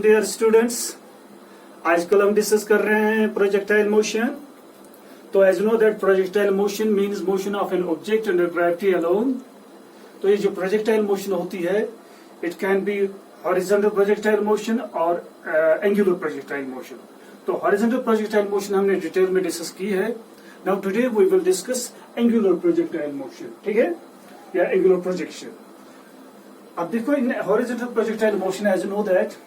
Dear students, आजकल हम discuss कर रहे हैं प्रोजेक्टाइल मोशन। तो as know that projectile motion means motion of an object under gravity alone. तो ये जो प्रोजेक्टाइल मोशन होती है it can be horizontal projectile motion और एंगुलर प्रोजेक्टाइल मोशन। तो हॉरिजॉन्टल प्रोजेक्टाइल मोशन हमने डिटेल में डिस्कस की है। Now today we will discuss angular projectile motion, ठीक है, या एंगुलर प्रोजेक्शन। अब देखो in horizontal projectile motion as you know that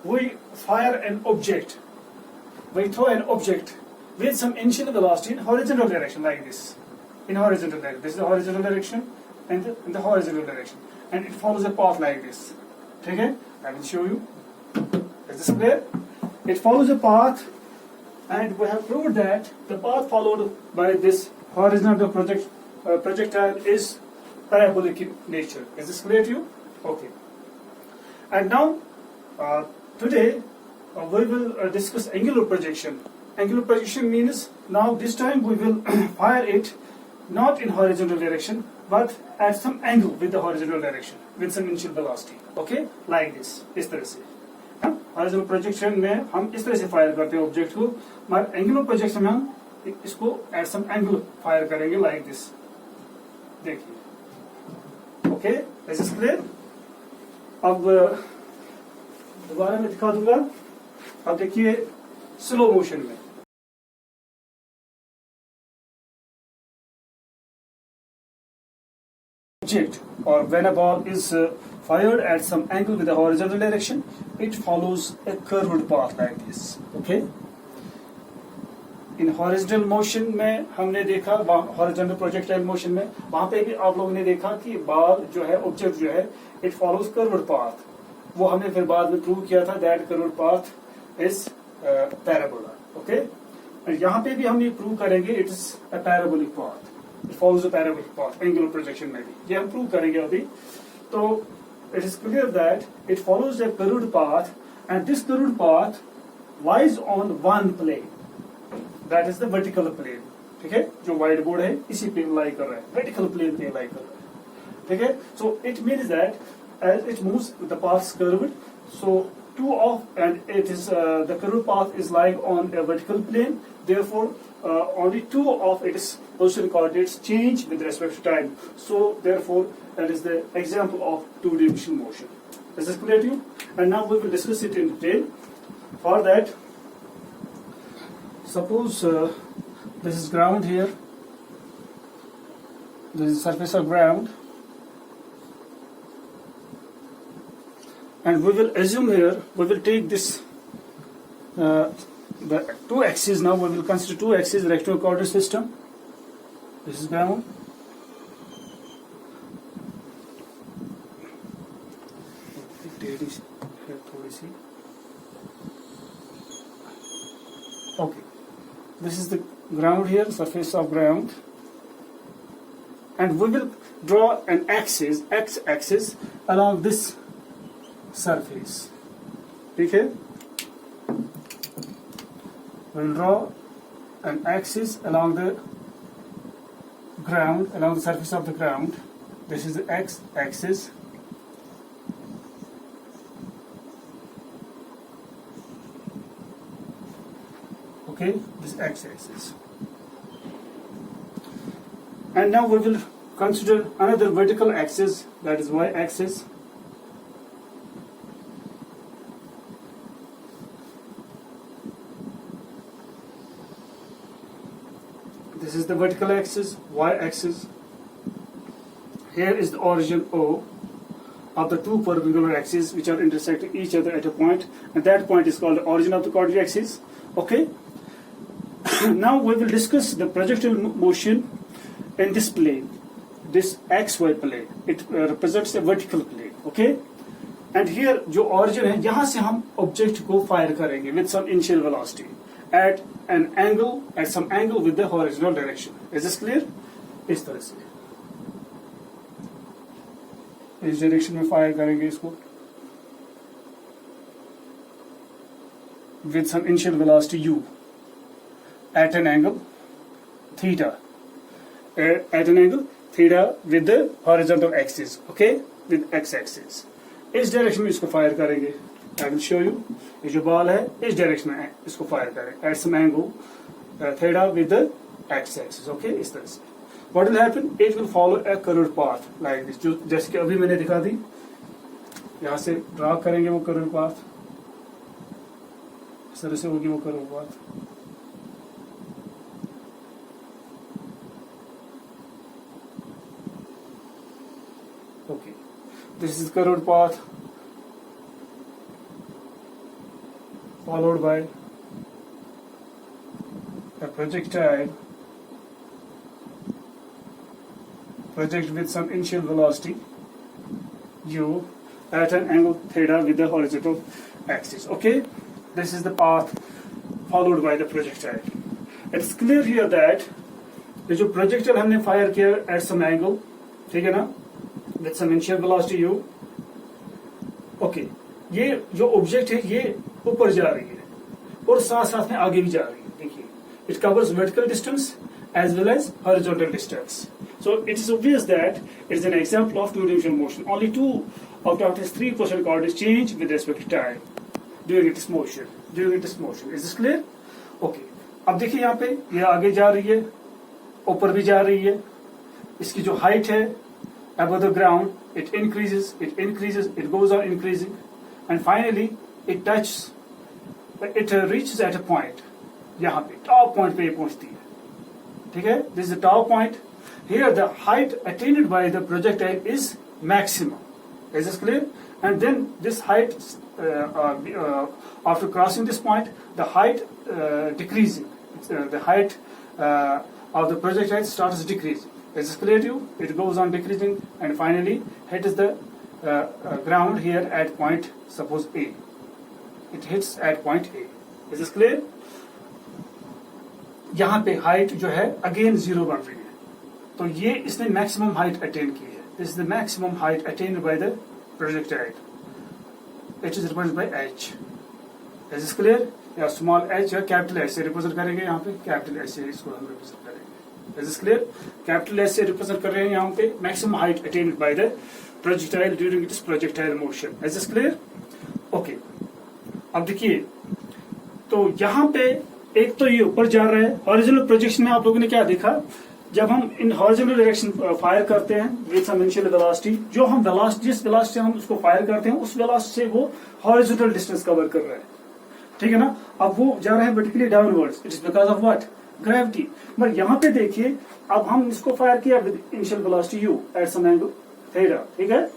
we fire an object, we throw an object with some initial velocity in horizontal direction like this, in horizontal direction. This is the horizontal direction and the horizontal direction, and it follows a path like this. Okay, I will show you. Is this clear? It follows a path, and we have proved that the path followed by this horizontal projectile is parabolic in nature. Is this clear to you? Okay. And now today we will discuss angular projection. Angular projection means now this time we will fire it not in horizontal direction but at some angle with the horizontal direction with some initial velocity. Okay, like this, इस तरह से। horizontal projection में हम इस तरह से fire करते हैं ऑब्जेक्ट को, मगर angular projection में हम इसको at some angle फायर करेंगे like this। देखिए, okay, is this clear? अब दोबारा मैं दिखा दूंगा। अब देखिए स्लो मोशन में object, or when a ball is fired at some angle with a horizontal direction, it follows a curved path like this. Okay, in horizontal motion में हमने देखा, horizontal projectile motion में वहां पे भी आप लोगों ने देखा कि बॉल जो है, ऑब्जेक्ट जो है, it follows curved path। वो हमने फिर बाद में प्रूव किया था that curved path is parabola. Okay, यहाँ पे भी हम ये प्रूव करेंगे it is a parabolic path, it follows a parabolic path. Angular projection में भी ये हम प्रूव करेंगे अभी। तो it is clear that it follows a curved path and this curved path lies on one plane, that is the vertical plane. ठीक है, जो व्हाइट बोर्ड है इसी पे लाई कर रहा है, वर्टिकल प्लेन पे लाई कर रहा है। ठीक है, सो it means that as it moves, the path is curved. So and it is the curved path is lying on a vertical plane. Therefore, only two of its position coordinates change with respect to time. So, therefore, that is the example of two-dimensional motion. Is this clear to you? And now we will discuss it in detail. For that, suppose this is ground here. This is surface of ground. And we will assume here, we will take this, the two axes now, we will consider two axes rectangular coordinate system. This is ground. Okay, this is the ground here, surface of ground. And we will draw an axis, x-axis along this surface. ठीक है, we'll draw an axis along the ground, along the surface of the ground. This is the x-axis. Okay, this x-axis. And now we will consider another vertical axis, that is y-axis. This is the vertical axis, y-axis. Here is the origin O of the two perpendicular axes which are intersecting each other at a point, and that point is called the origin of the coordinate axis. Okay. Now we will discuss the projectile motion in this plane, this xy plane. It represents a vertical plane. Okay. And here जो origin है, यहाँ से हम object को fire करेंगे with some initial velocity at an angle, at some angle with the horizontal direction. Is this clear? इस तरह से इस डायरेक्शन में फायर करेंगे इसको with some initial velocity u at an angle theta, at an angle theta with the horizontal axis, okay, with x axis. इस direction में इसको फायर करेंगे। I will show you. ये जो बॉल है इस डायरेक्शन में इसको फायर करें at some angle theta with the x axis, okay. इस तरह से what will happen, it will follow a curved path like this, जो जैसे कि अभी मैंने दिखा दी। यहां से ड्रा करेंगे वो कर्व्ड पाथ, इस तरह से होगी वो curved path. Okay, this is curved path followed by a projectile project with some initial velocity u at an angle theta with the horizontal axis. Okay, this is the path followed by the projectile. It's clear here that ये जो projectile हमने fire किया at some angle, ठीक है ना, with some initial velocity u, okay, ये जो object है ये ऊपर जा रही है और साथ साथ में आगे भी जा रही है। देखिए, it covers vertical distance as well as horizontal distance. So it is obvious that it is an example of two-dimensional motion. Only 2 out of its 3 position coordinates change with respect to time during its motion. Is this clear? Okay. अब देखिए यहाँ पे ये आगे जा रही है, ऊपर भी जा रही है। इसकी जो हाइट है above the ground, it increases, it goes on increasing, and finally it reaches at a point. यहाँ पे top point पे ये पहुंचती है, ठीक है? This is the top point. Here the height attained by the projectile is maximum. Is this clear? And then this height, after crossing this point, the height decreasing. The height of the projectile starts decreasing. Is this clear to you? It goes on decreasing and finally hits the ground here at point, suppose A. It hits at point A. Is this clear? यहाँ पे height जो है again 0 बन रही है, तो ये इसने मैक्सिमम हाइट अटेन की है। This is the maximum height attend by the projectile. It is represented by h. Is this clear? या स्मॉल h या कैपिटल h से रिप्रेजेंट करेंगे, यहाँ पे कैपिटल h से इसको हम रिप्रेजेंट करेंगे। Is this clear? Capital S से रिप्रेजेंट कर रहे हैं यहाँ पे maximum height attend by the projectile during its projectile motion. Is this clear? Okay, अब देखिए, तो यहाँ पे एक तो ये ऊपर जा रहा है। हॉरिजॉन्टल प्रोजेक्शन में आप लोगों ने क्या देखा, जब हम इन हॉरिजॉन्टल डायरेक्शन फायर करते हैं विद सम इनिशियल वेलोसिटी, जो हम जिस वेलोसिटी हम उसको फायर करते हैं उस वेलोसिटी से वो हॉरिजॉन्टल डिस्टेंस कवर कर रहा है, ठीक है ना। अब वो जा रहा है vertically downwards, it is because of what, gravity. But यहाँ पे देखिए, अब हम इसको फायर किया with initial velocity u at some angle theta, ठीक है।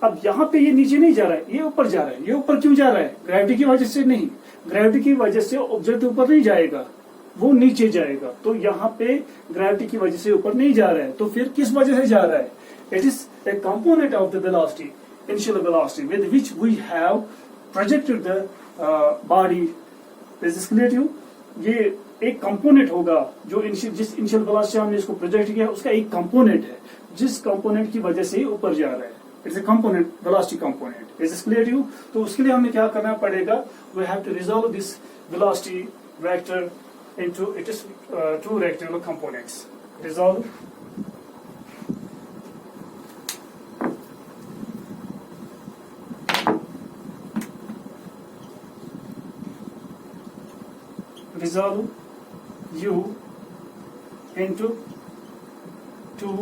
अब यहाँ पे ये नीचे नहीं जा रहा है, ये ऊपर जा रहा है। ये ऊपर क्यों जा रहा है? ग्रेविटी की वजह से नहीं, ग्रेविटी की वजह से ऑब्जेक्ट ऊपर नहीं जाएगा, वो नीचे जाएगा। तो यहाँ पे ग्रेविटी की वजह से ऊपर नहीं जा रहा है, तो फिर किस वजह से जा रहा है? It is a component of the velocity, initial velocity with which we have projected the body. Is this clear to you? ये एक कंपोनेंट होगा जो जिस इनिशियल वेलोसिटी हमने इसको प्रोजेक्ट किया उसका एक कंपोनेंट है, जिस कंपोनेंट की वजह से ऊपर जा रहा है। It's a component, velocity component. Is this clear to you? तो उसके लिए हमें क्या करना पड़ेगा, we have to resolve this velocity vector into its 2 rectangular components. Resolve. Resolve u into 2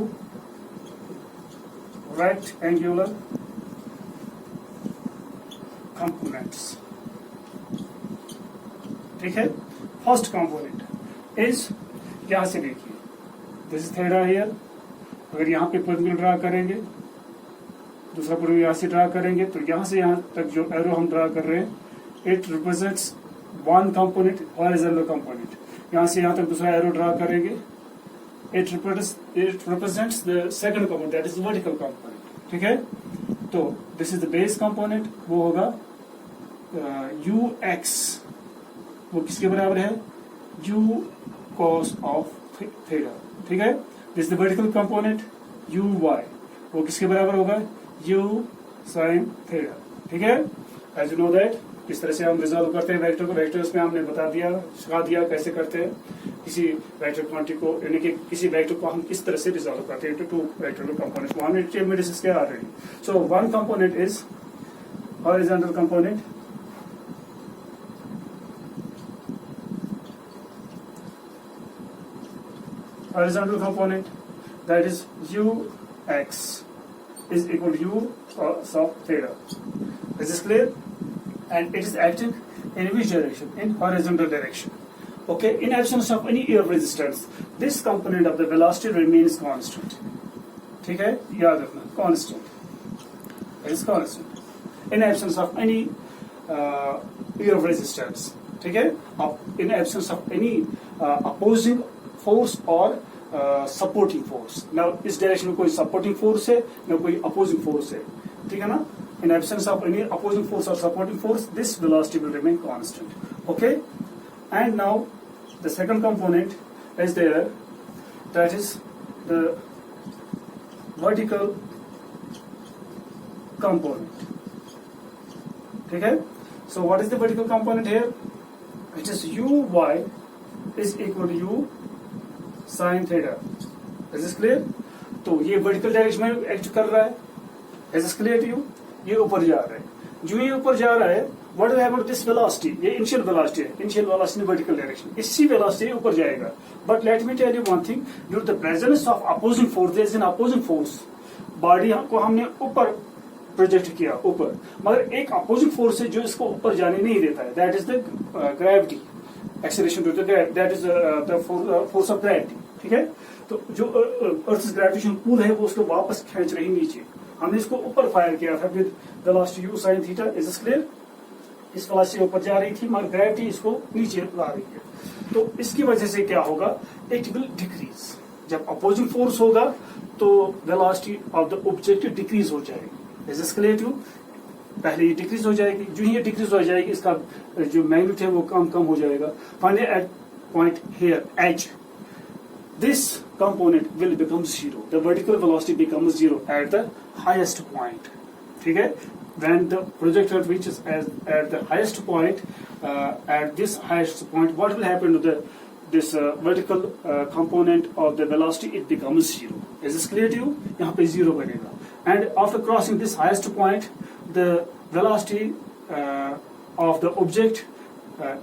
rectangular components. ठीक है। फर्स्ट कंपोनेंट इज, यहां से देखिए, दिस इज थीटा हियर। अगर यहाँ पे परपेंडिकुलर ड्रा करेंगे, दूसरा पॉइंट यहाँ से ड्रा करेंगे, तो यहाँ से यहाँ तक जो एरो हम ड्रा कर रहे हैं, it represents one component, horizontal component. यहाँ से यहाँ तक दूसरा एरो ड्रा करेंगे, it represents the second component, that is vertical component, ठीक है। तो this is the base component, वो होगा यू एक्स, वो किसके बराबर है? u cos ऑफ थीटा, ठीक है। This the vertical component u y, वो किसके बराबर होगा? u sin थीटा, ठीक है। एज यू नो दैट, किस तरह से हम रिजॉल्व करते हैं वेक्टर को। वेक्टर्स में हमने सिखा दिया कैसे करते हैं किसी वेक्टर क्वांटिटी को, यानी कि किसी वेक्टर को हम किस तरह से रिजॉल्व करते हैं टू वेक्टर कंपोनेंट्स को। हमने डिटेल में डिस्कस किया already. So one component is horizontal component horizontal component, that is ux is equal to u cos of theta. Is this clear? And it is acting in which direction? In horizontal direction. Okay, in absence of any air resistance, this component of the velocity remains constant. ठीक है, याद रखना, constant. It is constant. In absence of any air resistance. ठीक है, in absence of any opposing force or supporting force. Now इस direction में कोई supporting force है, ना कोई opposing force है. ठीक है ना? In absence of any opposing force or supporting force, this velocity will remain constant. Okay? And now the second component is there, that is the vertical component. Okay? So what is the vertical component here? It is uy is equal to u sin theta. Is this clear? तो ये vertical direction में act कर रहा है. Is this clear to you? ये ऊपर जा रहा है. जो ये ऊपर जा रहा है, what will happen to this velocity? ये initial velocity है. Initial velocity in vertical direction. इसी velocity ऊपर जाएगा. But let me tell you one thing. Due to the presence of opposing force, there is an opposing force. Body को हमने ऊपर project किया ऊपर, मगर एक अपोजिंग फोर्स है जो इसको ऊपर जाने नहीं देता है. That is the gravity, acceleration to the that is the force of gravity. ठीक है, तो जो अर्थ ग्रेविटेशन पुल है वो उसको वापस खींच रही नीचे. हमने इसको ऊपर फायर किया था with velocity u sin theta. Is this clear? इस वेलोसिटी ऊपर जा रही थी मगर ग्रेविटी इसको नीचे ला रही है. तो इसकी वजह से क्या होगा? It will decrease. जब अपोजिंग फोर्स होगा तो velocity of the object decrease हो जाएगी. Is this clear to you? पहले ये डिक्रीज हो जाएगी, जो ही ये डिक्रीज हो जाएगी इसका जो मैग्नीट्यूड है वो कम हो जाएगा. Finally at point here H, this component will become zero. The vertical velocity becomes zero at the highest point. ठीक है, when the projectile reaches at the highest point, at this highest point, what will happen to this vertical component of the velocity? It becomes zero. Is this clear to you? यहाँ पे zero बनेगा. And after crossing this highest point, the velocity of the object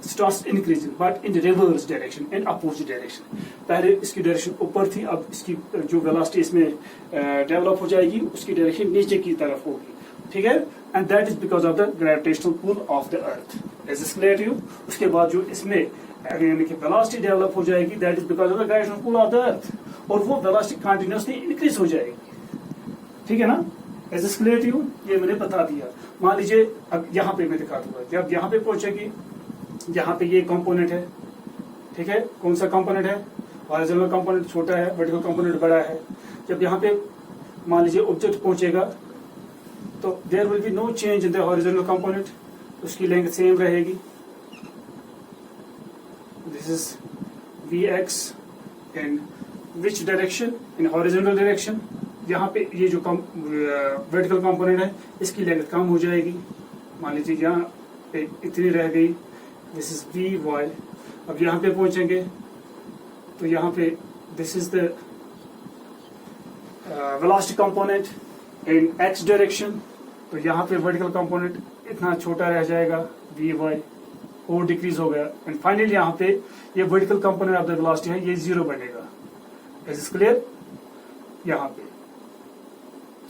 starts increasing, but in the reverse direction, in opposite direction. पहले इसकी direction ऊपर थी, अब इसकी जो वेलोसिटी इसमें डेवलप हो जाएगी उसकी डायरेक्शन नीचे की तरफ होगी. ठीक है, and that is because of the gravitational pull of the earth. Is this clear to you? उसके बाद जो इसमें यानी कि वेलोसिटी डेवलप हो जाएगी, that is because of the gravitational pull of the earth, और वो वेलोसिटी कंटिन्यूअसली इंक्रीज हो जाएगी. ठीक है ना? Is this clear to you? ये मैंने बता दिया. मान लीजिए अब यहाँ पे मैं दिखा दूंगा, जब यहाँ पे पहुंचेगी, यहाँ पे ये कंपोनेंट है. ठीक है, कौन सा कंपोनेंट है? हॉरिजॉन्टल कंपोनेंट छोटा है, वर्टिकल कंपोनेंट बड़ा है. जब यहाँ पे मान लीजिए ऑब्जेक्ट पहुंचेगा तो there will be no change in the horizontal component. उसकी लेंथ सेम रहेगी. This is Vx in which direction? In horizontal direction. यहाँ पे ये जो वर्टिकल कंपोनेंट है इसकी लेंथ कम हो जाएगी. मान लीजिए यहाँ पे इतनी रह गई. This is Vy. अब यहाँ पे पहुंचेंगे तो यहाँ पे this is the velocity component in x direction. तो यहाँ पे वर्टिकल कंपोनेंट इतना छोटा रह जाएगा, Vy, और डिक्रीज हो गया. एंड फाइनली यहाँ पे ये vertical component of the velocity है, ये जीरो बनेगा. Is this clear? यहाँ पे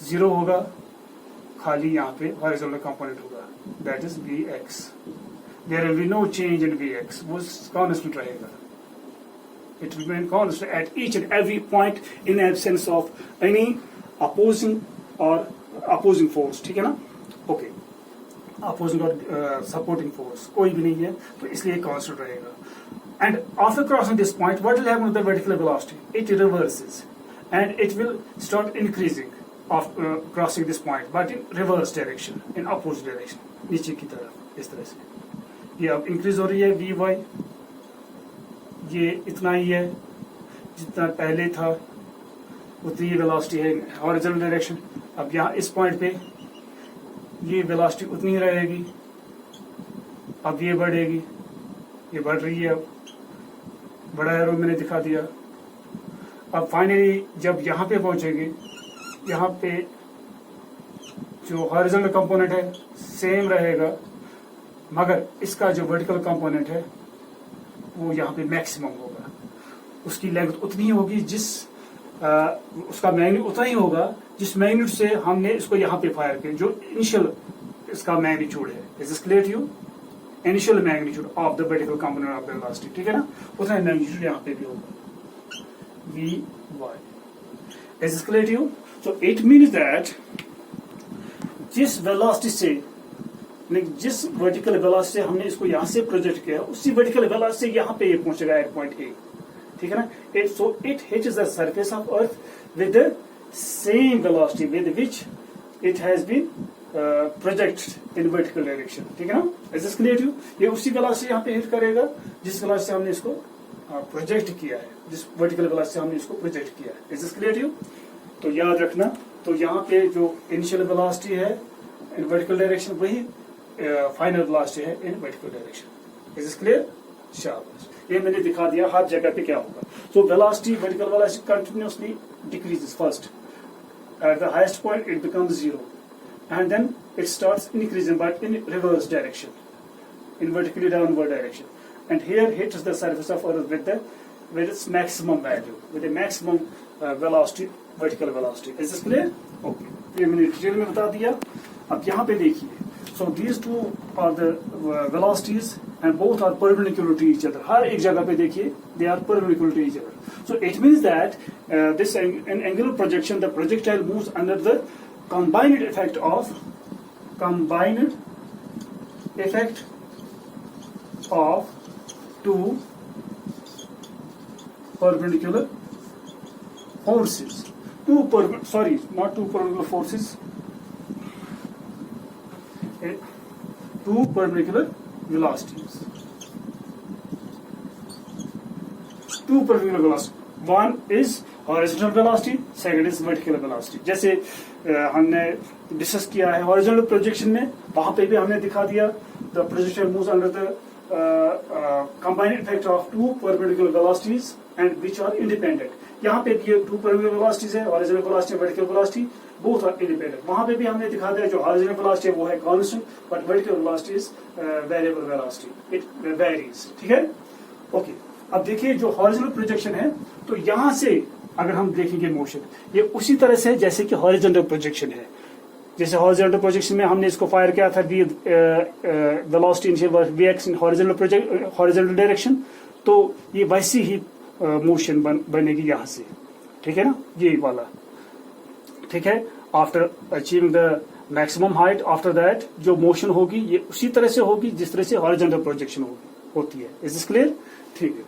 जीरो होगा, खाली यहाँ पे हॉरिजॉन्टल कंपोनेंट होगा, that is Vx. There will be no change in Vx. वो कांस्टेंट रहेगा. It will remain constant at each and every point in absence of any opposing force. ठीक है ना? ओके, opposing और supporting force कोई भी नहीं है, तो इसलिए constant रहेगा. And after crossing this point, what will happen to the vertical velocity? It reverses, and it will start increasing after crossing this point, but in reverse direction, in opposite direction, नीचे की तरफ. इस तरह से ये अब increase हो रही है Vy. ये इतना ही है जितना पहले था, उतनी वेलोसिटी है हॉरिजॉन्टल डायरेक्शन. अब यहाँ इस पॉइंट पे ये वेलोसिटी उतनी ही रहेगी. अब ये बढ़ेगी, ये बढ़ रही है. अब बड़ा एरो मैंने दिखा दिया. अब फाइनली जब यहाँ पे पहुंचेंगे, यहाँ पे जो हॉरिजॉन्टल कंपोनेंट है सेम रहेगा, मगर इसका जो वर्टिकल कंपोनेंट है वो यहाँ पे मैक्सिमम होगा. उसकी लेंथ उतनी ही होगी उसका मैग्नीट्यूड उतना ही होगा जिस मैग्नीट्यूड से हमने इसको यहाँ पे फायर किया, जो इनिशियल इसका मैग्नीट्यूड है। Is this clear to you? Initial magnitude of the vertical component of the velocity, ठीक है ना, उतना ही मैग्नीट्यूड यहाँ पे भी होगा V Y. Is this clear to you? So it means that जिस वेलोसिटी से जिस वर्टिकल वेलोसिटी से हमने इसको यहाँ से प्रोजेक्ट किया उसी वर्टिकल वेलोसिटी से यहाँ पे ये पहुंचेगा एट पॉइंट ए, ठीक है ना। So it hits the surface of earth with the same velocity with which it has been projected in vertical direction, ठीक है ना। Is this clear to you? ये उसी वेलोसिटी यहाँ पे हिट करेगा जिस वेलोसिटी से हमने इसको प्रोजेक्ट किया है, जिस वर्टिकल वेलोसिटी से हमने इसको प्रोजेक्ट किया है। Is this clear to you? तो याद रखना, तो यहाँ पे जो इनिशियल वेलोसिटी है इन वर्टिकल डायरेक्शन वही फाइनल वेलोसिटी है इन vertical direction. Is this clear? शाबाश, ये मैंने दिखा दिया हर जगह पे क्या होगा। So velocity, vertical velocity continuously decreases first, at the highest point it becomes zero and then it starts increasing but in reverse direction, in vertically downward direction, and here hits the surface of earth with its maximum value, with a maximum velocity, vertical velocity. Is this clear? Okay, ये मैंने detail में बता दिया। अब यहाँ पे देखिए, so these two are the velocities and both are perpendicular to each other. हर एक जगह पे देखिए they are perpendicular to each other. So it means that this in angular projection the projectile moves under the combined effect of two perpendicular forces. Not two perpendicular forces. Two perpendicular velocities. Two perpendicular velocities. One is horizontal velocity, second is vertical velocity. जैसे हमने discuss किया है horizontal projection में, वहां पे भी हमने दिखा दिया the projection moves under the combined effect of two perpendicular velocities and which are independent. यहाँ पे भी टू परपेंडिकुलर वेलोसिटीज है, horizontal velocity, vertical velocity, both are independent. वहां पे भी हमने दिखा दिया जो हॉरिजॉन्टल वेलोसिटी है वो है constant, but vertical velocity is variable velocity, it varies, ठीक है। ओके, अब देखिए जो हॉरिजॉन्टल प्रोजेक्शन है, तो यहां से अगर हम देखेंगे मोशन, ये उसी तरह से जैसे कि हॉरिजॉन्टल प्रोजेक्शन है। जैसे हॉरिजॉन्टल प्रोजेक्शन में हमने इसको फायर किया था वेलोसिटी इनिशियल वीएक्स इन हॉरिजॉन्टल डायरेक्शन, तो ये वैसी ही मोशन बनेगी यहां से, ठीक है ना, ये वाला, ठीक है। After achieving the maximum height, after that जो मोशन होगी ये उसी तरह से होगी जिस तरह से हॉरिजॉन्टल प्रोजेक्शन होती है। Is this clear? ठीक है।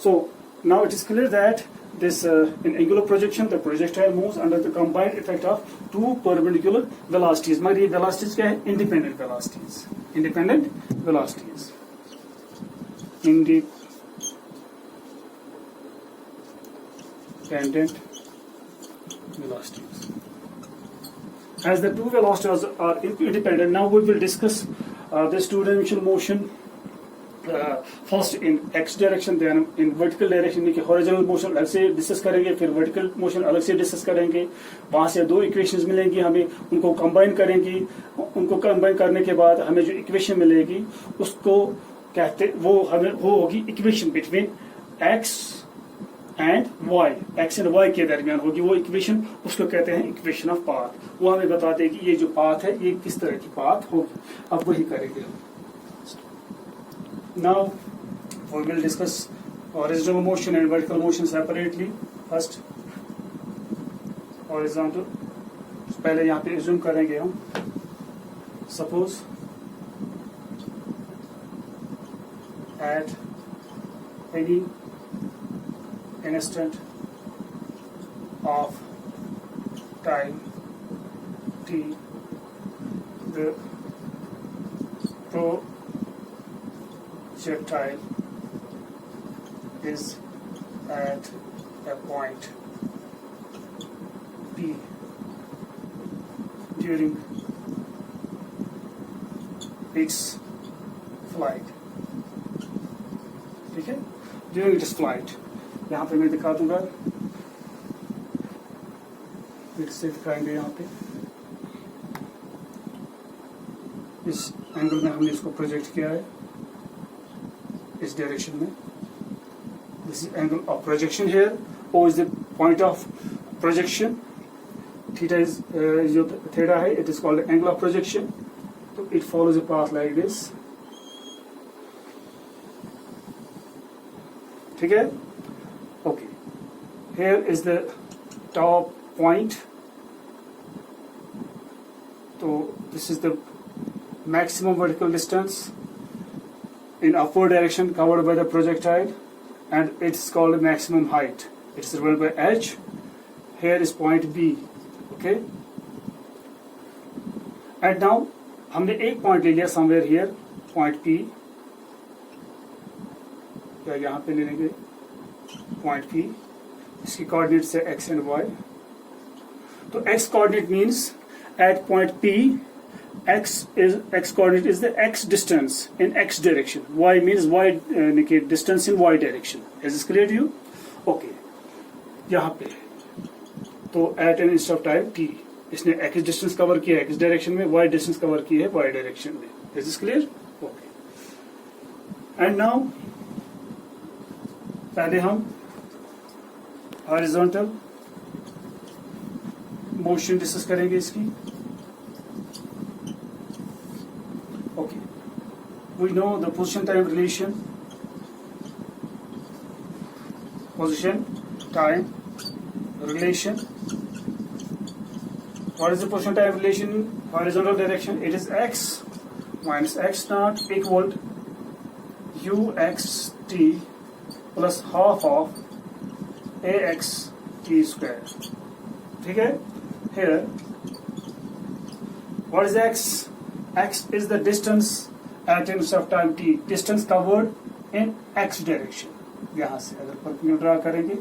So now it is clear that this in angular projection the projectile moves under the combined effect of two perpendicular velocities. मगर ये velocities क्या है? Independent velocities. Independent velocities. Independent velocities. As the two velocities are independent, now we will discuss this two-dimensional motion. First in x direction, then in vertical direction, कि horizontal motion अलग से discuss करेंगे, फिर vertical motion अलग से discuss करेंगे। वहां से दो इक्वेशंस मिलेंगी हमें, उनको कंबाइन करेंगे। उनको कंबाइन करने के बाद हमें जो इक्वेशन मिलेगी उसको कहते, वो हमें वो होगी equation between x and y, x and y के दरमियान होगी वो इक्वेशन, उसको कहते हैं इक्वेशन ऑफ पाथ। वो हमें बता देगी ये जो पाथ है ये किस तरह की पाथ होगी। अब वही करेंगे। Now we will discuss horizontal motion and vertical motion separately. First, horizontal. पहले यहाँ पे assume करेंगे हम. Suppose at any instant of time t, the projectile is at a point P during its flight. ठीक है, during its flight. यहाँ पे मैं दिखा दूंगा, फिर से दिखाएंगे। यहाँ पे इस एंगल में हमने इसको प्रोजेक्ट किया है, इस डायरेक्शन में। This is angle of projection here. O is the point of projection. Theta is जो theta है, it is called the angle of projection. So it follows a path like this. ठीक है? Okay. Here is the top point. So this is the maximum vertical distance in upward direction covered by the projectile, and it's called maximum height. It's represented by H. Here is point B. Okay. And now हमने एक point ले लिया somewhere here, point P. या यहाँ पे ले लेंगे point P. इसकी कोऑर्डिनेट्स है x and y. तो x coordinate means at point P, x coordinate is the x distance in x direction. Y means y distance in y direction. Is this clear to you? Okay. यहाँ पे तो at an instant of time t, इसने x distance cover किया है x direction में, y distance cover की है y direction में. Is this clear? Okay. And now पहले हम horizontal motion डिस्कस करेंगे इसकी. Okay. We know the position time relation. Position time relation. What is the position time relation in horizontal direction? It is x minus x naught equal uxt plus half of ax t square. ठीक है? Here, what is x? X is the distance at instant of time t. Distance covered in x direction. यहाँ से अगर perpendicular draw करेंगे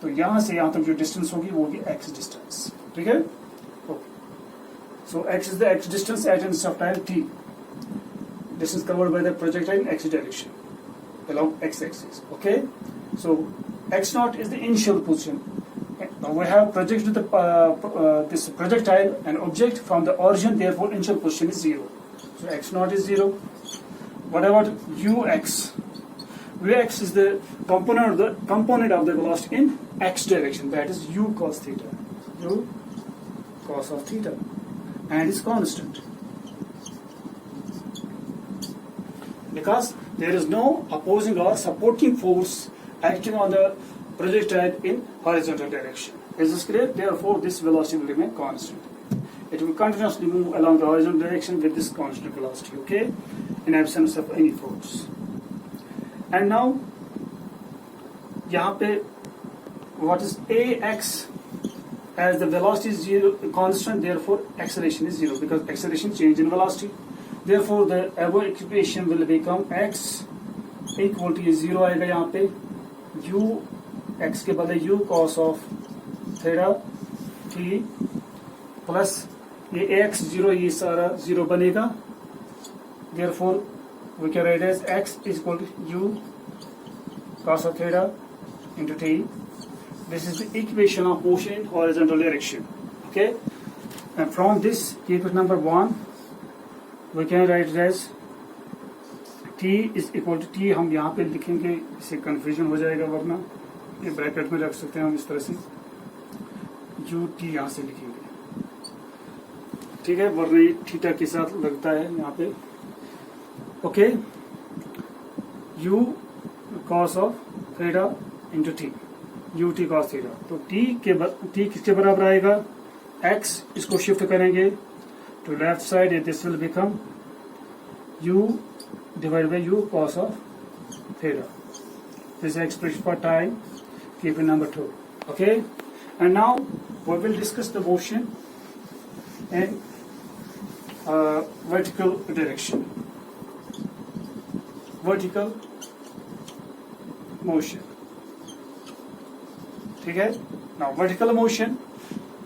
तो यहाँ से यहाँ तक जो डिस्टेंस होगी वो होगी x डिस्टेंस. ठीक है? Okay. So x is the x distance at instant of time t. Distance covered by the projectile in x direction along x-axis. Okay? So x naught is the initial position. Now we have projected this projectile an object from the origin, therefore initial position is 0. So x naught is 0. What about ux? Ux is the component of the velocity in x direction, that is u cos theta. U cos of theta, and is constant because there is no opposing or supporting force acting on the projectile in horizontal direction. Is this clear? Therefore, this velocity will remain constant. It will continuously move along the horizontal direction with this constant velocity, okay, in absence of any force. And now, यहाँ पे what is ax? As the velocity is zero, constant, therefore acceleration is 0 because acceleration change in velocity. Therefore, the above equation will become x equal to 0 आएगा यहाँ पे u x के बदले u cos of theta t plus ये ax 0 ये सारा 0 बनेगा. Therefore, we can write as x is equal to u cos of theta into t. This is the equation of motion in horizontal direction. Okay, and from this equation number 1 we can write it as t is equal to t. हम यहाँ पे लिखेंगे, इससे confusion हो जाएगा, वरना ये bracket में रख सकते हैं हम इस तरह से u t यहाँ से लिखेंगे. ठीक है, वरना ये थीटा के साथ लगता है यहाँ पे. Okay, u cos of theta into t, ut cos theta. तो t किसके बराबर आएगा? x, इसको शिफ्ट करेंगे to left side, this will become u divided by u cos of theta. This is expression for time, keep in number 2. Okay, and now we will discuss the motion in vertical direction. Vertical motion. ठीक है? Now vertical motion.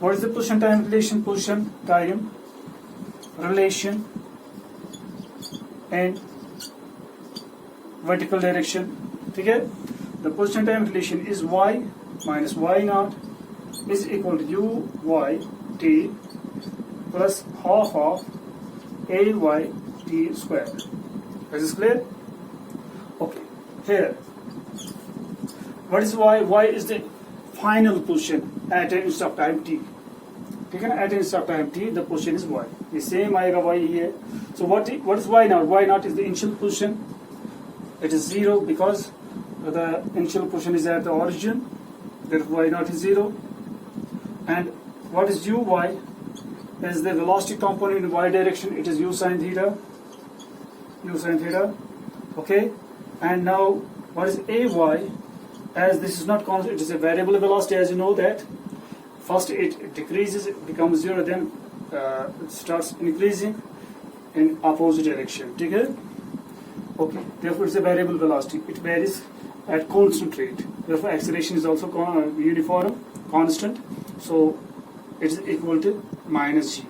What is the position time relation? Position time relation in vertical direction. ठीक है? The position time relation is y minus y naught is equal to u y t plus half of a y t square. Is this clear? Okay. Here, what is y is the final position at an instant of time t. ठीक है ना, at an instant of time t the position is y. ये same आएगा y ही है. So what is y naught? Y naught is the initial position. It is 0 because the initial position is at the origin. Therefore y naught is 0. And what is uy? Is the velocity component in y direction. It is u sin theta. Okay. And now what is ay? As this is not constant, it is a variable velocity, as you know that. First it decreases, it becomes 0, then it starts increasing in opposite direction. Okay? Okay. Therefore it's a variable velocity. It varies at constant rate. Therefore acceleration is also uniform, constant. So it is equal to minus g.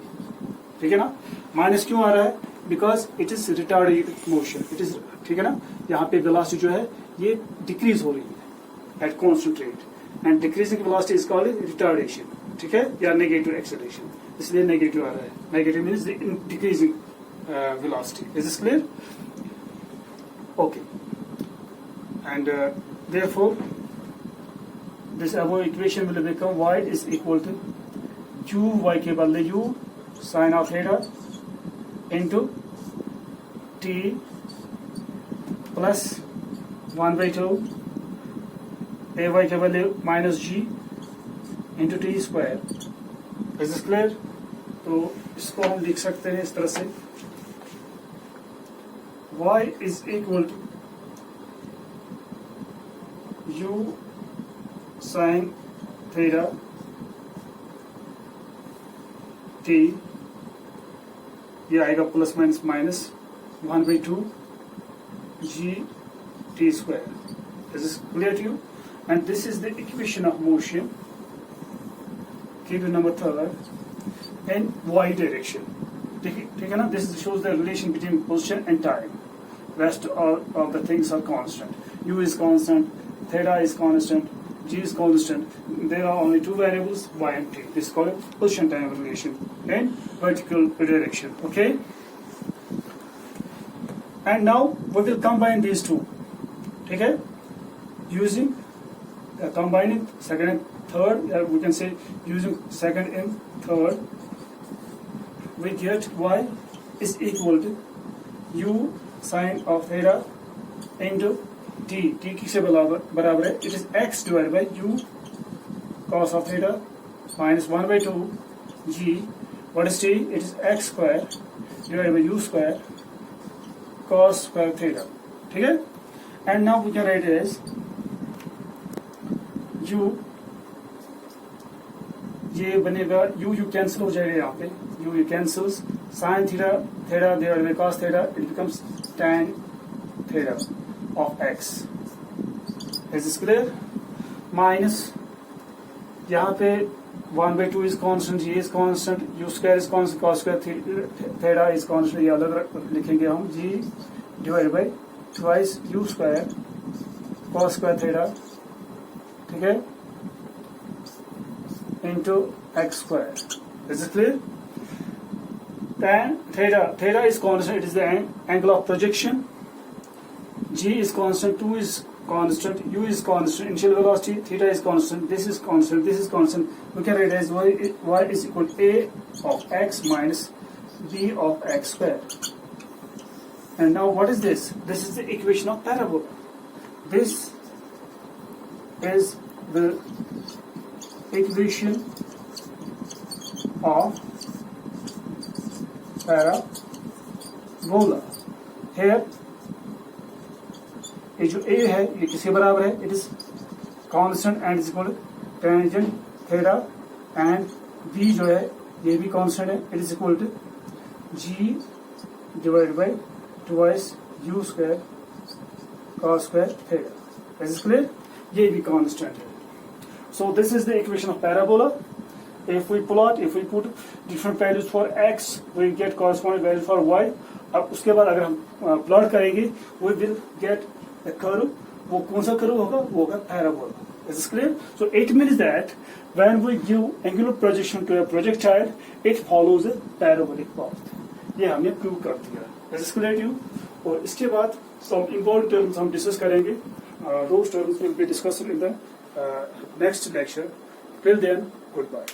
ठीक है ना? Minus क्यों आ रहा है? Because it is retarded motion. It is, ठीक है ना? यहाँ पे velocity जो है ये decrease हो रही है at constant rate, and decreasing velocity is called retardation. ठीक है, या negative acceleration. इसलिए negative आ रहा है. Negative means the decreasing velocity. Is this clear? Okay. And therefore this above equation will become y is equal to u y के बदले u sin of theta into t plus 1/2 ay के बदले minus g into t square. Is this clear? तो इसको हम लिख सकते हैं इस तरह से, y is equal to u sin theta t, ये आएगा plus minus minus 1/2 g t square. Is this clear to you? And this is the equation of motion, cable number 3, in y direction. ठीक है ना? This shows the relation between position and time. Rest of the things are constant. U is constant, theta is constant, g is constant. There are only two variables, y and t. This is called position time relation in vertical direction. Okay? And now we will combine these two. ठीक है? Using combining second and third, we can say using second and third, we get y is equal to u sin of theta into t. T किससे बराबर है? It is x divided by u cos of theta minus 1/2 g. What is t? It is x square divided by u square cos square theta. ठीक है? And now we can write it as u, ये बनेगा u cancel हो जाएगा यहाँ पे, u cancels, sin theta divided by cos theta, it becomes tan theta of x. Is this clear? Minus यहाँ पे 1/2 is constant, g is constant, u square is constant, cos square theta is constant. ये अलग लिखेंगे हम, g divided by twice u square cos square theta, ठीक है, into x square. Is it clear? Tan theta is constant, it is the angle of projection. G is constant, 2 is constant, u is constant, initial velocity, theta is constant, this is constant, this is constant. We can write as y is equal to a of x minus b of x square. And now what is this? This is the equation of parabola. This is the equation of parabola. Here ये जो a है ये किसके बराबर है? It is constant and is equal to tangent theta, and b जो है ये भी constant है, it is equal to g divided by twice u square cos square theta. Is this clear? ये भी constant है. So this is the equation of parabola. If we put different values for x, we get corresponding values for y. अब उसके बाद अगर हम plot करेंगे, we will get a curve. वो कौन सा curve होगा? वो होगा parabola. Is this clear? So it means that when we give angular projection to a projectile, it follows a parabolic path. ये हमने प्रूव कर दिया. Is this clear to you? और इसके बाद some important terms हम डिस्कस करेंगे. Those terms will be discussed in the next lecture. Till then, goodbye.